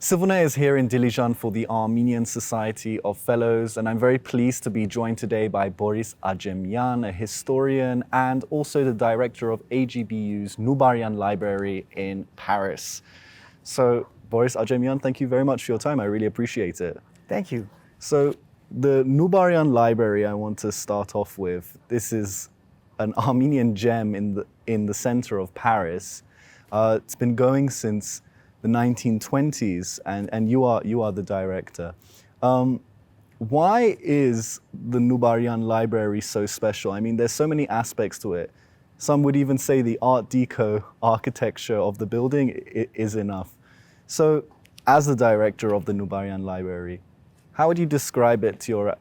CivilNet is here in Dilijan for the Armenian Society of Fellows, and I'm very pleased to be joined today by Boris Adjemian, a historian and also the director of AGBU's Nubarian Library in Paris. So, Boris Adjemian, thank you very much for your time. I really appreciate it. Thank you. So, the Nubarian Library I want to start off with. This is an Armenian gem in the center of Paris. It's been going since the 1920s, and you are the director. Why is the Nubarian Library so special? I mean, there's so many aspects to it. Some would even say the Art Deco architecture of the building is enough. So, as the director of the Nubarian Library, how would you describe it to your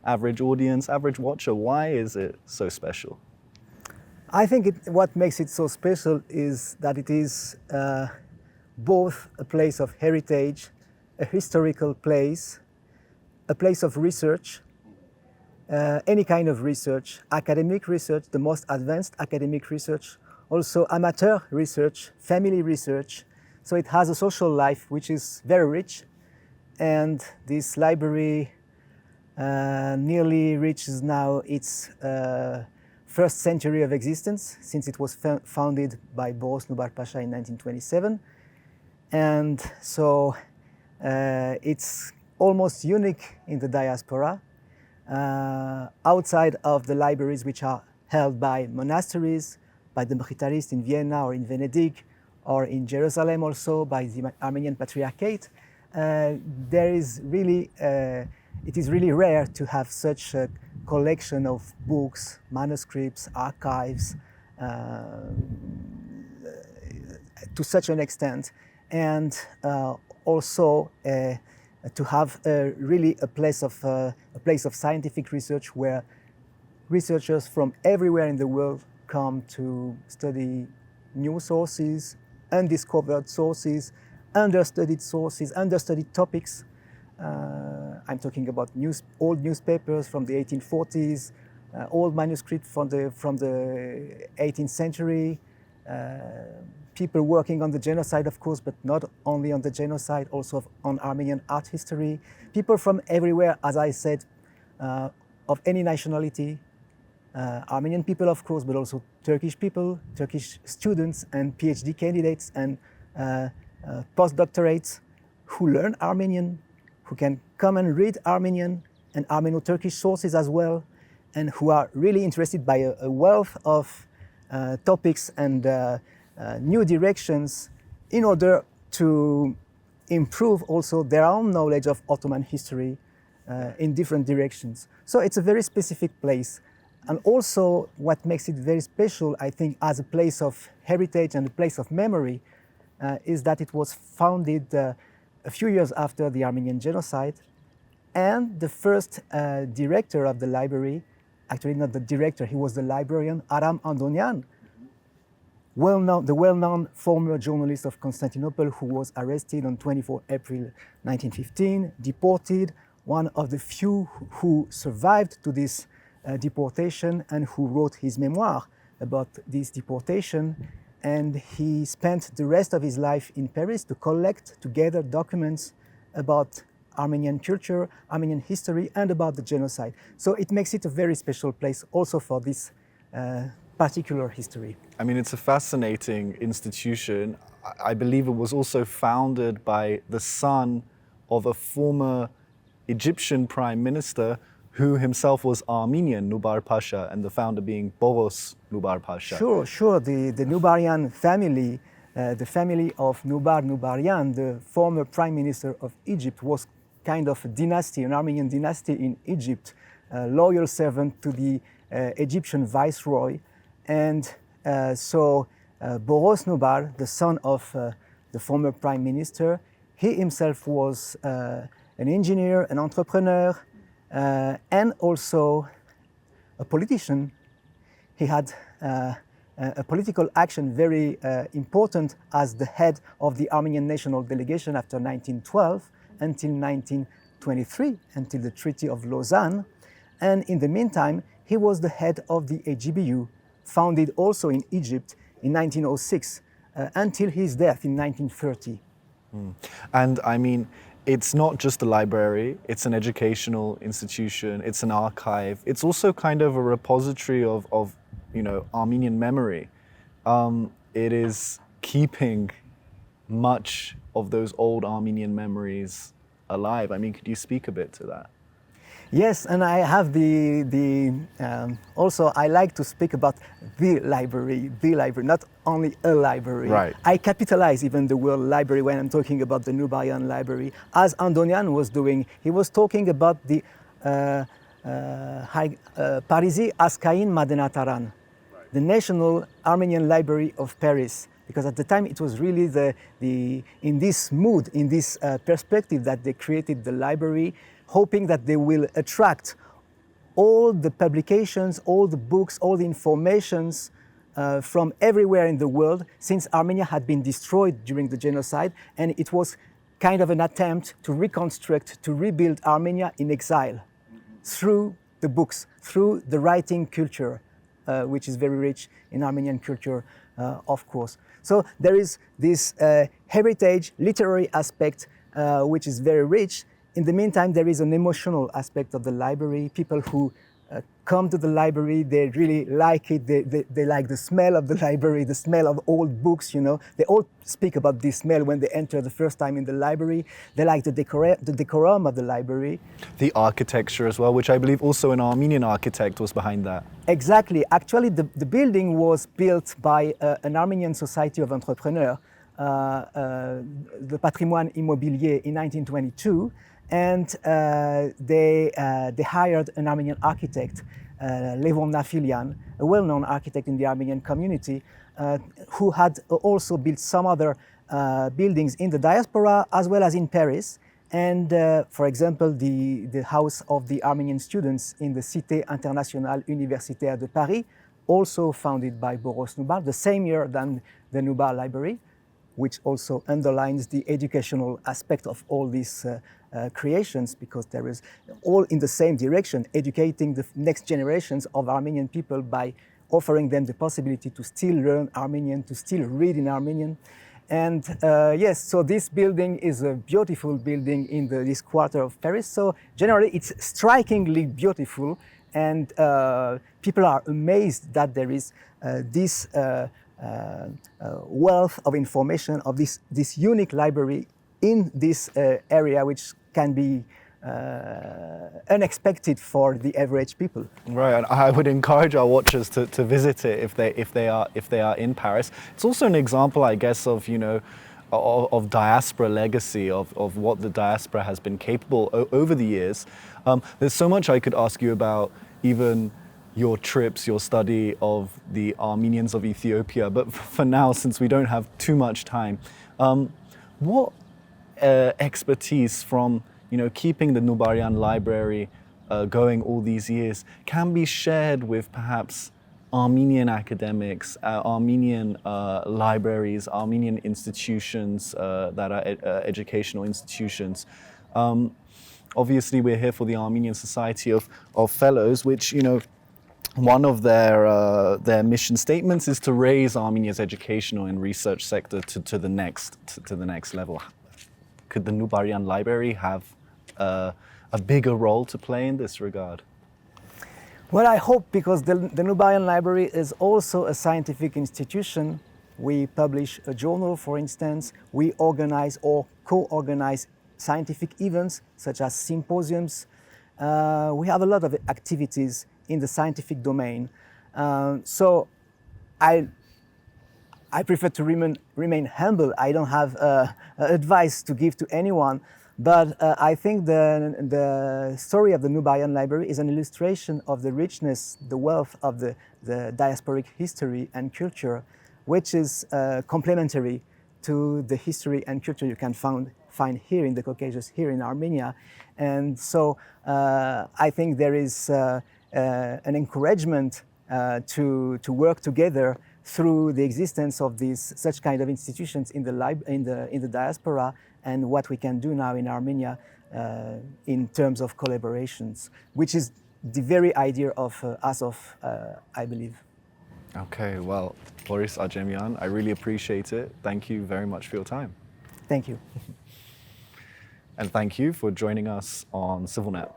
average audience, average watcher? Why is it so special? I think what makes it so special is that it is both a place of heritage, a historical place, a place of research, any kind of research, academic research, the most advanced academic research, also amateur research, family research. So it has a social life which is very rich, and this library nearly reaches now its first century of existence, since it was founded by Boris Pasha in 1927. And so it's almost unique in the diaspora, outside of the libraries which are held by monasteries, by the Mechitarists in Vienna or in Venedig, or in Jerusalem also by the Armenian Patriarchate. It is really rare to have such a collection of books, manuscripts, archives, to such an extent. And also to have really a place of scientific research where researchers from everywhere in the world come to study new sources, undiscovered sources, understudied topics. I'm talking about old newspapers from the 1840s, old manuscripts from the 18th century. People working on the genocide, of course, but not only on the genocide, also on Armenian art history. People from everywhere, as I said, of any nationality. Armenian people, of course, but also Turkish people, Turkish students and PhD candidates and postdoctorates who learn Armenian, who can come and read Armenian and Armeno-Turkish sources as well, and who are really interested by a wealth of topics and new directions in order to improve also their own knowledge of Ottoman history in different directions. So it's a very specific place. And also what makes it very special, I think, as a place of heritage and a place of memory is that it was founded a few years after the Armenian genocide. And the first director of the library, actually not the director, he was the librarian, Aram Andonian, the well-known former journalist of Constantinople who was arrested on 24 April 1915, deported, one of the few who survived to this deportation and who wrote his memoir about this deportation. And he spent the rest of his life in Paris to collect together documents about Armenian culture, Armenian history, and about the genocide. So it makes it a very special place also for this particular history. I mean, it's a fascinating institution. I believe it was also founded by the son of a former Egyptian prime minister who himself was Armenian, Nubar Pasha, and the founder being Boris Nubar Pasha. Sure. The Nubarian family, the family of Nubarian, the former prime minister of Egypt, was kind of a dynasty, an Armenian dynasty in Egypt, a loyal servant to the Egyptian viceroy. And so Boris Nubar, the son of the former prime minister, he himself was an engineer, an entrepreneur, and also a politician. He had a political action very important as the head of the Armenian national delegation after 1912 until 1923, until the Treaty of Lausanne. And in the meantime, he was the head of the AGBU, founded also in Egypt in 1906 until his death in 1930. And I mean, it's not just a library, it's an educational institution, it's an archive. It's also kind of a repository of Armenian memory. It is keeping much of those old Armenian memories alive. I mean, could you speak a bit to that? Yes, and I have also I like to speak about the library, not only a library. Right. I capitalize even the word library when I'm talking about the Nubarian Library. As Andonian was doing, he was talking about the Parisi Askayin Madenataran, the National Armenian Library of Paris. Because at the time it was really in this mood, in this perspective that they created the library, hoping that they will attract all the publications, all the books, all the informations from everywhere in the world, since Armenia had been destroyed during the genocide, and it was kind of an attempt to reconstruct, to rebuild Armenia in exile through the books, through the writing culture, which is very rich in Armenian culture, of course. So there is this heritage, literary aspect, which is very rich. In the meantime, there is an emotional aspect of the library. People who come to the library, they really like it. They like the smell of the library, the smell of old books, They all speak about this smell when they enter the first time in the library. They like the decorum of the library. The architecture as well, which I believe also an Armenian architect was behind that. Exactly. Actually, the building was built by an Armenian Society of Entrepreneurs, the Patrimoine Immobilier, in 1922. And they hired an Armenian architect, Levon Nafilian, a well-known architect in the Armenian community, who had also built some other buildings in the diaspora as well as in Paris. And for example, the house of the Armenian students in the Cité Internationale Universitaire de Paris, also founded by Boris Nubar, the same year than the Nubar Library, which also underlines the educational aspect of all these creations, because there is all in the same direction, educating the next generations of Armenian people by offering them the possibility to still learn Armenian, to still read in Armenian. And yes, so this building is a beautiful building in this quarter of Paris. So generally it's strikingly beautiful, and people are amazed that there is this wealth of information of this unique library in this area, which can be unexpected for the average people. Right, and I would encourage our watchers to visit it if they are in Paris. It's also an example, I guess, of of diaspora legacy, of what the diaspora has been capable over the years. There's so much I could ask you about, even your trips, your study of the Armenians of Ethiopia, but for now, since we don't have too much time, what expertise from keeping the Nubarian Library going all these years can be shared with perhaps Armenian academics, Armenian libraries, Armenian institutions that are educational institutions? Obviously, we're here for the Armenian Society of Fellows, which one of their mission statements is to raise Armenia's educational and research sector to the next level. Could the Nubarian Library have a bigger role to play in this regard? Well, I hope, because the Nubarian Library is also a scientific institution. We publish a journal, for instance. We organize or co-organize scientific events such as symposiums. We have a lot of activities in the scientific domain. So I prefer to remain humble. I don't have advice to give to anyone, but I think the story of the Nubarian Library is an illustration of the richness, the wealth of the diasporic history and culture, which is complementary to the history and culture you can find here in the Caucasus, here in Armenia. And so I think there is an encouragement to work together through the existence of such kind of institutions in the diaspora, and what we can do now in Armenia in terms of collaborations, which is the very idea of Azov, I believe. Okay, well, Boris Adjemian, I really appreciate it. Thank you very much for your time. Thank you. And thank you for joining us on CivilNet.